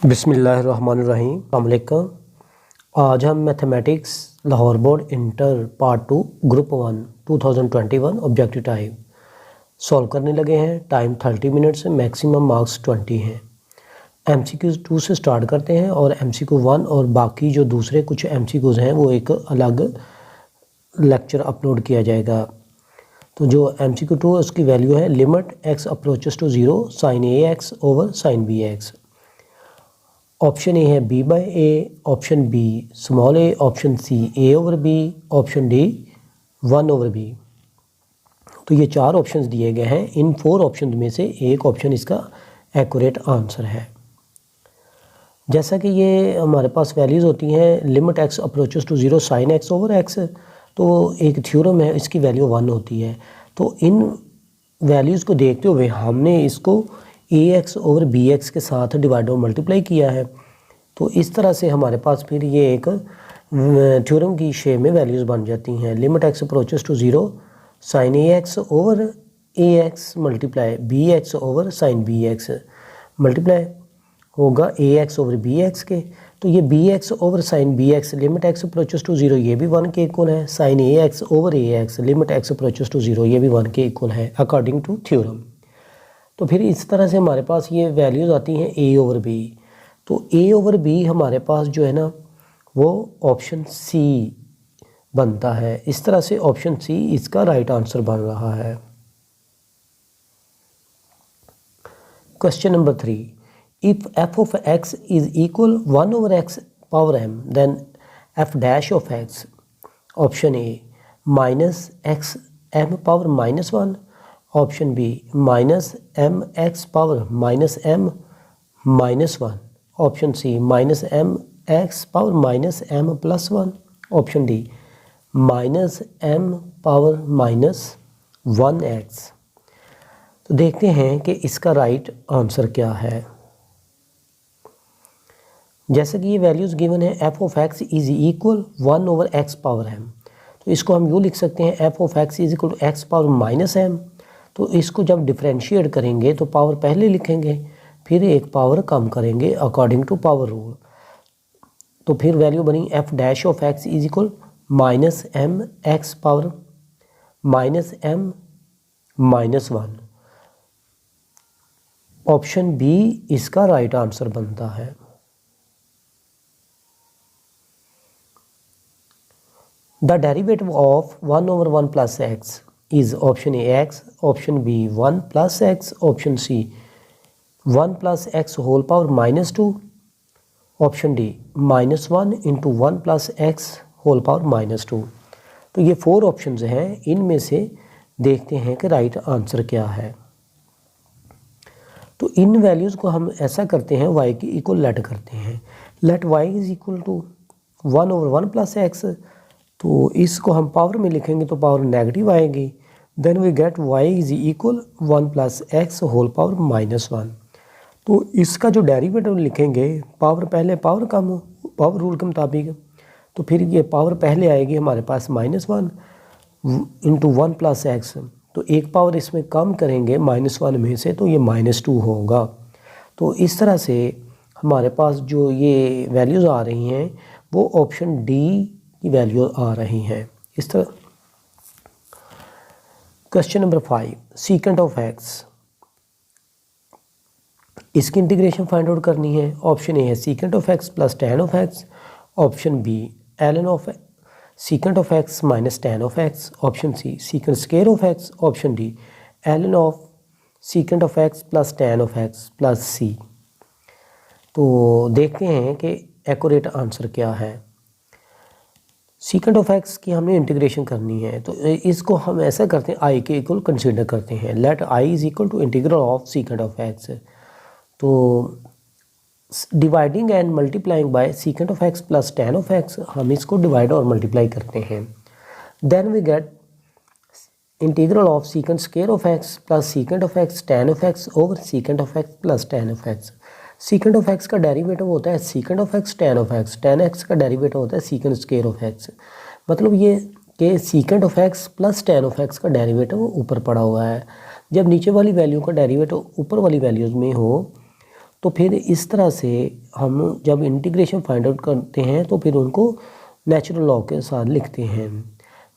बिस्मिल्लाहिर्रहमानिर्रहीम। अस्सलाम वालेकुम। आज हम mathematics Lahore board inter part 2 group 1 2021 objective type solve करने लगे हैं। टाइम 30 मिनट्स, मैक्सिमम मार्क्स 20 हैं। MCQ 2 से स्टार्ट करते हैं और MCQ 1 और बाकी जो दूसरे कुछ MCQs हैं वो एक अलग लेक्चर अपलोड किया जाएगा। तो जो MCQ 2 उसकी वैल्यू है limit x approaches to 0 sine AX over sine BX। Option A है b/a, option B small a, option C a over b, option D 1 over b। तो ये 4 ऑप्शंस दिए गए हैं। इन 4 ऑप्शंस में से एक ऑप्शन इसका एक्यूरेट आंसर है। जैसा कि ये हमारे पास वैल्यूज़ होती हैं limit x approaches to 0 sine x over x, तो एक थ्योरम है, इसकी वैल्यू 1 होती है। तो इन वैल्यूज़ को देखते हुए हमने इसको AX ओवर BX के साथ डिवाइड और मल्टीप्लाई किया है। तो इस तरह से हमारे पास फिर ये एक थ्योरम की शेप में वैल्यूज़ बन जाती हैं। Limit x approaches to 0 sine AX over AX multiply BX over sine BX multiply होगा AX ओवर BX के। तो ये BX over sine BX limit x approaches to 0 ये भी 1 के इक्वल है। Sine AX over AX limit x approaches to 0 ये भी 1 के इक्वल है अकॉर्डिंग टू थ्योरम। तो फिर इस तरह से हमारे पास ये वैल्यूज़ आती हैं a ओवर b। तो a ओवर b हमारे पास जो है ना वो ऑप्शन C बनता है। इस तरह से ऑप्शन C इसका राइट आंसर बन रहा है। Question number 3, if f of x is equal 1 over x power m then f dash of x। Option A minus x m power -1, option B minus m x power minus m -1, option C minus m x power minus m plus 1, option D minus m power -1x। तो देखते हैं कि इसका right answer क्या है। जैसे कि ये वैल्यूज़ गिवन है f of x is equal 1 over x power m, तो इसको हम यूँ लिख सकते हैं f of x is equal to x power -m। तो इसको जब डिफरेंशिएट करेंगे तो पावर पहले लिखेंगे फिर एक पावर कम करेंगे अकॉर्डिंग टू पावर रूल। तो फिर वैल्यू बनी f dash of x is equal minus m x power minus m -1। Option B इसका राइट आंसर बनता है। The derivative of 1 over 1 plus x is option A x, option B 1 plus x, option C 1 plus x whole power -2, option D -1 into 1 plus x whole power -2। तो ये 4 options हैं, इनमें से देखते हैं कि राइट आंसर क्या है। तो इन वैल्यूज़ को हम ऐसा करते हैं y की इक्वल लेट करते हैं। Let y is equal to 1 over 1 plus x, तो इसको हम पावर में लिखेंगे तो पावर नेगेटिव आएगी। Then we get y is equal 1 plus x whole power -1। तो इसका जो डेरिवेटिव लिखेंगे पावर पहले पावर कम हो पावर रूल के मुताबिक, तो फिर ये पावर पहले आएगी हमारे पास -1 इंटू 1 प्लस x। तो एक पावर इसमें कम करेंगे -1 में से तो ये -2 होगा। तो इस तरह से हमारे पास जो ये वैल्यूज़ आ रही हैं वो ऑप्शन डी की वैल्यू आ रही हैं इस तरह। Question number 5, secant of x, इसकी इंटीग्रेशन फाइंड आउट करनी है। ऑप्शन ए है secant of x plus tan of x, option B ln of secant of x minus tan of x, option C secant square of x, option D ln of secant of x plus tan of x plus c। तो देखते हैं कि accurate answer क्या है। Secant of x की हमने integration करनी है, तो इसको हम ऐसा करते हैं i के इक्वल कंसीडर करते हैं। Let i is equal to integral of secant of x। तो dividing and multiplying by secant of x plus tan of x, हम इसको डिवाइड और मल्टीप्लाई करते हैं। Then we get integral of secant square of x plus secant of x tan of x over secant of x plus tan of x। Secant of x का derivative होता है secant of x tan of x, tan x का derivative होता है secant square of x। मतलब ये कि secant of x plus tan of x का डेरिवेटिव ऊपर पड़ा हुआ है। जब नीचे वाली वैल्यू का डेरिवेटिव ऊपर वाली वैल्यूज़ में हो तो फिर इस तरह से हम जब इंटीग्रेशन फाइंड आउट करते हैं तो फिर उनको नेचुरल लॉग के साथ लिखते हैं।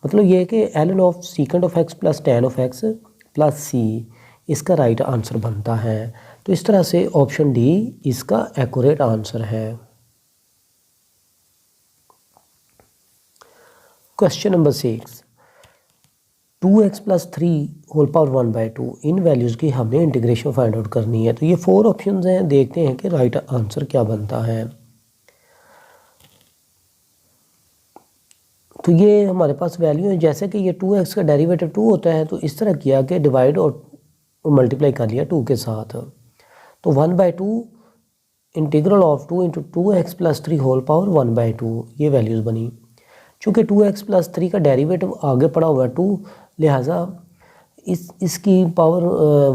मतलब ये है कि ln of secant of x plus tan of x plus c इसका राइट आंसर बनता है। तो इस तरह से ऑप्शन डी इसका एक्यूरेट आंसर है। Question number 6, 2x plus 3 whole power 1/2 इन वैल्यूज़ की हमने इंटीग्रेशन फाइंड आउट करनी है। तो ये 4 ऑप्शंस हैं, देखते हैं कि राइट आंसर क्या बनता है। तो ये हमारे पास वैल्यू है, जैसे कि ये 2x का डेरिवेटिव 2 होता है तो इस तरह किया कि डिवाइड और मल्टीप्लाई कर लिया 2 के साथ। तो 1/2 integral of 2 into 2x plus 3 whole power 1/2 ये वैल्यूज़ बनी। चूँकि 2x प्लस 3 का डेरिवेटिव आगे पड़ा हुआ है 2, लिहाजा इसकी पावर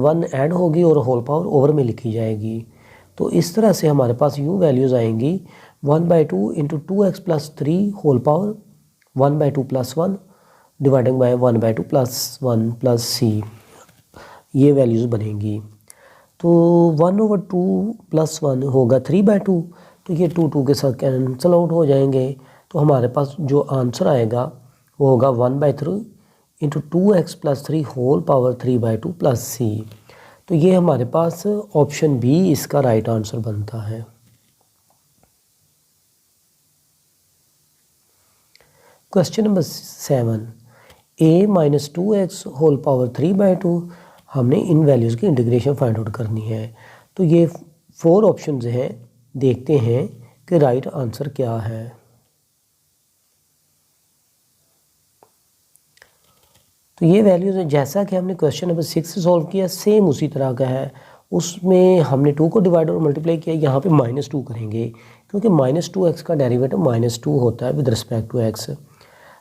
1 ऐड होगी और होल पावर ओवर में लिखी जाएगी। तो इस तरह से हमारे पास यूँ वैल्यूज़ आएंगी 1/2 into 2x plus 3 whole power 1/2 plus 1 dividing by 1/2 plus 1 plus c, ये वैल्यूज़ बनेंगी। तो 1/2 प्लस 1 होगा 3/2, तो ये 2 के साथ कैंसिल आउट हो जाएंगे। तो हमारे पास जो आंसर आएगा वो होगा 1/3 into 2x plus 3 whole power 3/2 plus c। तो ये हमारे पास ऑप्शन बी इसका राइट आंसर बनता है। Question number 7, a minus 2x whole power 3/2 हमने इन वैल्यूज़ की इंटीग्रेशन फाइंड आउट करनी है। तो ये 4 ऑप्शंस हैं, देखते हैं कि राइट आंसर क्या है। तो ये वैल्यूज़ है जैसा कि हमने क्वेश्चन नंबर 6 से सॉल्व किया, सेम उसी तरह का है। उसमें हमने 2 को डिवाइड और मल्टीप्लाई किया, यहाँ पे -2 करेंगे क्योंकि -2x का डेरिवेटिव -2 होता है विद रिस्पेक्ट टू x।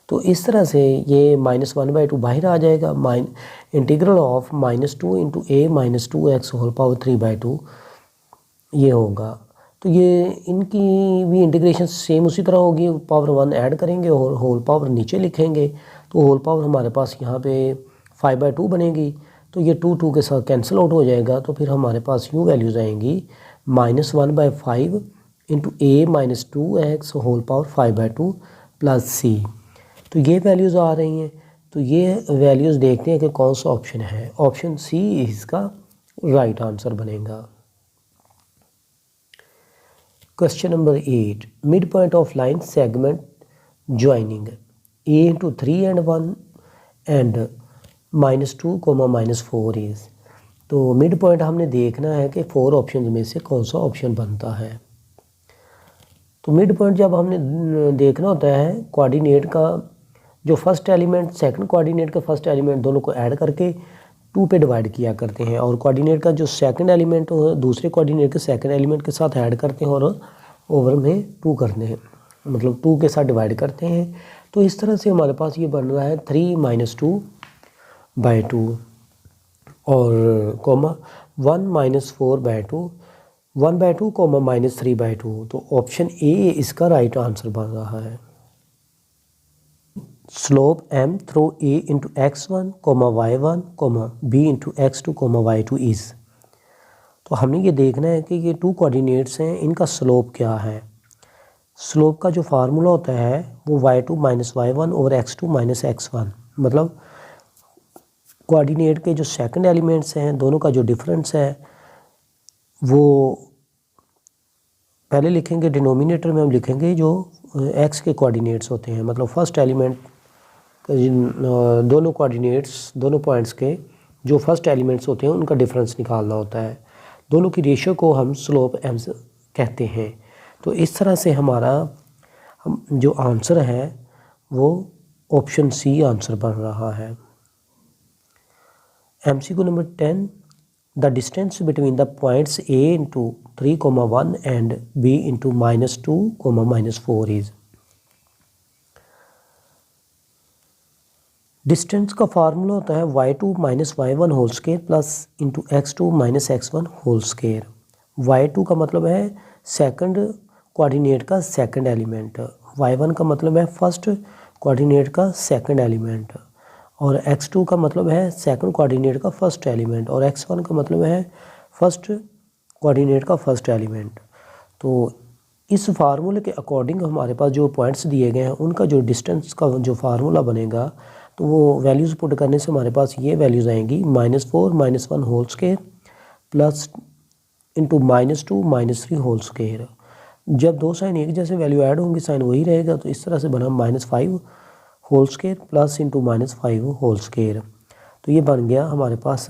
तो इस तरह से ये -1/2 बाहर आ जाएगा, integral of -2 into a minus 2x whole power 3/2 ये होगा। तो ये इनकी भी इंटीग्रेशन सेम उसी तरह होगी, पावर 1 ऐड करेंगे और होल पावर नीचे लिखेंगे। तो होल पावर हमारे पास यहाँ पे 5/2 बनेगी। तो ये 2 के साथ कैंसिल आउट हो जाएगा। तो फिर हमारे पास यूँ वैल्यूज़ आएंगी -1/5 into a minus 2x whole power 5/2 plus c। तो ये वैल्यूज़ आ रही हैं। तो ये वैल्यूज़ देखते हैं कि कौन सा ऑप्शन है। ऑप्शन सी इसका राइट आंसर बनेगा। Question number 8, mid point of line segment joining a into 3 and 1 and -2, -4 is. तो मिड पॉइंट हमने देखना है कि 4 ऑप्शन में से कौन सा ऑप्शन बनता है। तो मिड पॉइंट जब हमने देखना होता है, कोऑर्डिनेट का जो फर्स्ट एलिमेंट सेकंड कोऑर्डिनेट का फर्स्ट एलिमेंट दोनों को ऐड करके 2 पे डिवाइड किया करते हैं, और कोऑर्डिनेट का जो सेकंड एलिमेंट दूसरे कोऑर्डिनेट के सेकंड एलिमेंट के साथ ऐड करते हैं और ओवर में 2 करते हैं, मतलब 2 के साथ डिवाइड करते हैं। तो इस तरह से हमारे पास ये बन रहा है 3 - 2/2 और कोमा 1 - 4/2 1/2 -3/2। तो ऑप्शन ए इसका राइट आंसर बन रहा है। Slope m through a into x1, y1, b into x2, y2 is. तो हमने ये देखना है कि ये 2 कोऑर्डिनेट्स हैं, इनका स्लोप क्या है। स्लोप का जो फार्मूला होता है वो y2 - y1 और x2 - x1, मतलब कोऑर्डिनेट के जो सेकंड एलिमेंट्स हैं दोनों का जो डिफरेंस है वो पहले लिखेंगे, डिनोमिनेटर में हम लिखेंगे जो x के कोऑर्डिनेट्स होते हैं, मतलब फर्स्ट एलिमेंट दोनों कोऑर्डिनेट्स दोनों पॉइंट्स के जो फर्स्ट एलिमेंट्स होते हैं उनका डिफरेंस निकालना होता है। दोनों की रेशियो को हम स्लोप m कहते हैं। तो इस तरह से हमारा जो आंसर है वो ऑप्शन सी आंसर बन रहा है। MCQ number 10, the distance between the points a into 3, 1 and b into -2, -4 is. Distance का फार्मूला होता है y2 - y1 whole square plus into x2 - x1 whole square. y2 का मतलब है सेकंड कोऑर्डिनेट का सेकंड एलिमेंट, y1 का मतलब है फर्स्ट कोऑर्डिनेट का सेकंड एलिमेंट, और x2 का मतलब है सेकंड कोऑर्डिनेट का फर्स्ट एलिमेंट, और x1 का मतलब है फर्स्ट कोऑर्डिनेट का फर्स्ट एलिमेंट। तो इस फार्मूले के अकॉर्डिंग हमारे पास जो पॉइंट्स दिए गए हैं उनका जो डिस्टेंस का जो फार्मूला बनेगा तो वो वैल्यूज़ पुट करने से हमारे पास ये वैल्यूज़ आएंगी -4 -1 whole square plus into -2 -3 whole square. जब दो साइन एक जैसे वैल्यू ऐड होंगी साइन वही रहेगा, तो इस तरह से बना -5 whole square plus into -5 whole square. तो ये बन गया हमारे पास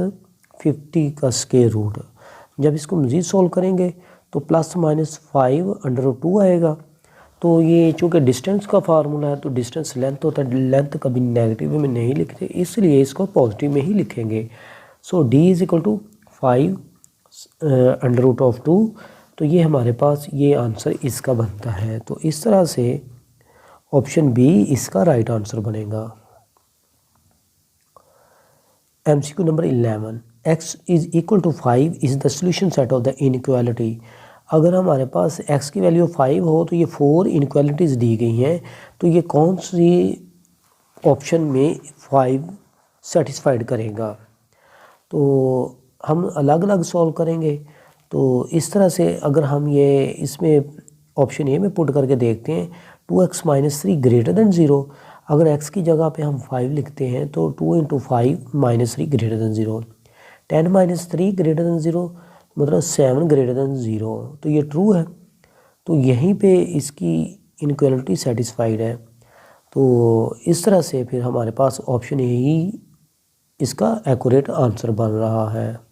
50 का स्क्वायर रूट। जब इसको मज़ीद सॉल्व करेंगे तो +-5√2 आएगा। तो ये चूँकि डिस्टेंस का फार्मूला है तो डिस्टेंस लेंथ होता है, लेंथ कभी नेगेटिव में नहीं लिखते, इसलिए इसको पॉजिटिव में ही लिखेंगे। सो d = 5√2। तो ये हमारे पास ये आंसर इसका बनता है। तो इस तरह से ऑप्शन बी इसका राइट आंसर बनेगा। MCQ number 11, x = 5 is the solution set of the inequality. अगर हमारे पास x की वैल्यू 5 हो तो ये 4 इनइक्वालिटीज़ दी गई हैं, तो ये कौन सी ऑप्शन में 5 सेटिस्फाइड करेगा। तो हम अलग अलग सॉल्व करेंगे। तो इस तरह से अगर हम ये इसमें ऑप्शन ए में पुट करके देखते हैं 2x - 3 > 0। अगर x की जगह पे हम 5 लिखते हैं तो 2 × 5 - 3 > 0। 10 - 3 > 0 मतलब 7 > 0। तो ये ट्रू है, तो यहीं पे इसकी इनइक्वालिटी सेटिस्फाइड है। तो इस तरह से फिर हमारे पास ऑप्शन ए ही इसका एक्यूरेट आंसर बन रहा है।